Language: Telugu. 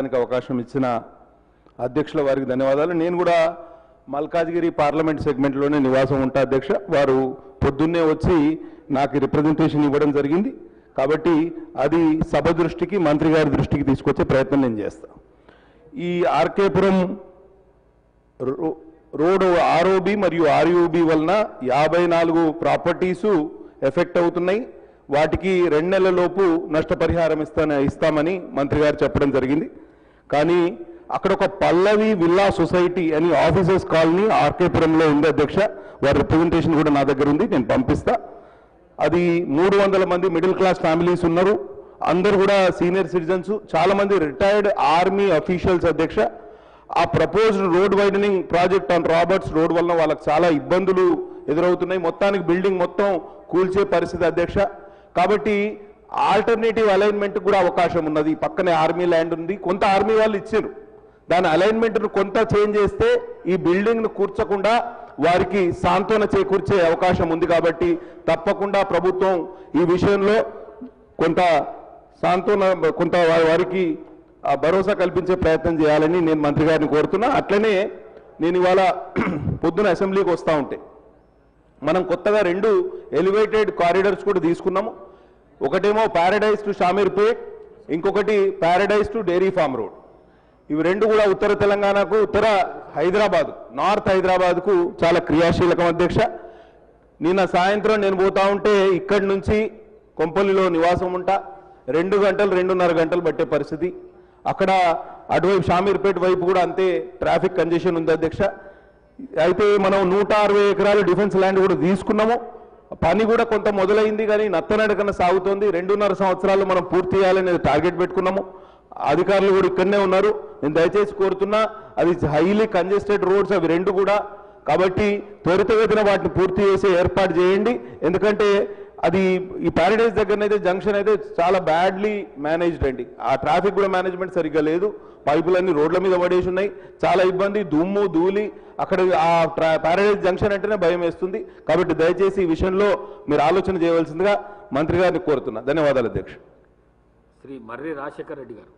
అవకాశం ఇచ్చిన అధ్యక్షుల వారికి ధన్యవాదాలు. నేను కూడా మల్కాజ్గిరి పార్లమెంట్ సెగ్మెంట్లోనే నివాసం ఉంటా అధ్యక్ష. వారు పొద్దున్నే వచ్చి నాకు రిప్రజెంటేషన్ ఇవ్వడం జరిగింది. కాబట్టి అది సభ దృష్టికి, మంత్రి గారి దృష్టికి తీసుకొచ్చే ప్రయత్నం నేను చేస్తాను. ఈ ఆర్కేపురం రోడ్ ఆర్ఓబి మరియు ఆర్యూబి వలన 54 ప్రాపర్టీసు ఎఫెక్ట్ అవుతున్నాయి. వాటికి 2 నెలల లోపు నష్టపరిహారం ఇస్తామని మంత్రి గారు చెప్పడం జరిగింది. కానీ అక్కడ ఒక పల్లవి విల్లా సొసైటీ అని ఆఫీసర్స్ కాలనీ ఆర్కేపురంలో ఉంది అధ్యక్ష. వారి రిప్రజెంటేషన్ కూడా నా దగ్గర ఉంది, నేను పంపిస్తా. అది 300 మంది మిడిల్ క్లాస్ ఫ్యామిలీస్ ఉన్నారు. అందరు కూడా సీనియర్ సిటిజన్స్, చాలా మంది రిటైర్డ్ ఆర్మీ అఫీషియల్స్ అధ్యక్ష. ఆ proposed road widening project on Roberts road వలన వాళ్ళకి చాలా ఇబ్బందులు ఎదురవుతున్నాయి. మొత్తానికి బిల్డింగ్ మొత్తం కూల్చే పరిస్థితి అధ్యక్ష. కాబట్టి ఆల్టర్నేటివ్ అలైన్మెంట్ కూడా అవకాశం ఉన్నది. పక్కనే ఆర్మీ ల్యాండ్ ఉంది, కొంత ఆర్మీ వాళ్ళు ఇచ్చారు. దాని అలైన్మెంట్ను కొంత చేంజ్ చేస్తే ఈ బిల్డింగ్ను కూర్చకుండా వారికి సాంత్వన చేకూర్చే అవకాశం ఉంది. కాబట్టి తప్పకుండా ప్రభుత్వం ఈ విషయంలో కొంత సాంత్వన, కొంత వారికి భరోసా కల్పించే ప్రయత్నం చేయాలని నేను మంత్రి గారిని కోరుతున్నా. అట్లనే నేను ఇవాళ పొద్దున అసెంబ్లీకి వస్తూ ఉంటే మనం కొత్తగా 2 ఎలివేటెడ్ కారిడార్స్ కూడా తీసుకున్నాము. ఒకటేమో ప్యారడైజ్ టు షామీర్పేట్, ఇంకొకటి Paradise to dairy farm road. ఇవి 2 కూడా ఉత్తర తెలంగాణకు, ఉత్తర హైదరాబాద్, నార్త్ హైదరాబాద్కు చాలా క్రియాశీలకం అధ్యక్ష. నిన్న సాయంత్రం నేను పోతా ఉంటే ఇక్కడి నుంచి కొంపల్లిలో నివాసం ఉంటా, 2 గంటలు 2.5 గంటలు పట్టే పరిస్థితి. అక్కడ అటువైపు షామీర్పేట వైపు కూడా అంతే ట్రాఫిక్ కంజెషన్ ఉంది అధ్యక్ష. అయితే మనం 160 ఎకరాలు డిఫెన్స్ ల్యాండ్ కూడా తీసుకున్నాము. పని కూడా కొంత మొదలైంది, కానీ నత్తనడకన సాగుతోంది. 2.5 సంవత్సరాలు మనం పూర్తి చేయాలనే టార్గెట్ పెట్టుకున్నాము. అధికారులు కూడా ఇక్కడనే ఉన్నారు. నేను దయచేసి కోరుతున్నా, అది హైలీ కంజెస్టెడ్ రోడ్స్ అవి 2 కూడా. కాబట్టి త్వరితగతిన వాటిని పూర్తి చేసే ఏర్పాటు చేయండి. ఎందుకంటే అది ఈ ప్యారడైజ్ దగ్గరనైతే జంక్షన్ అయితే చాలా బ్యాడ్లీ మేనేజ్డ్ అండి. ఆ ట్రాఫిక్ కూడా మేనేజ్మెంట్ సరిగ్గా లేదు. పైపులన్నీ రోడ్ల మీద పడేసి ఉన్నాయి, చాలా ఇబ్బంది, దుమ్ము ధూళి. అక్కడ ఆ ప్యారడైజ్ జంక్షన్ అంటేనే భయం వేస్తుంది. కాబట్టి దయచేసి ఈ విషయంలో మీరు ఆలోచన చేయవలసిందిగా మంత్రి గారిని కోరుతున్నా. ధన్యవాదాలు అధ్యక్ష. శ్రీ మర్రి రాజశేఖర్ రెడ్డి గారు.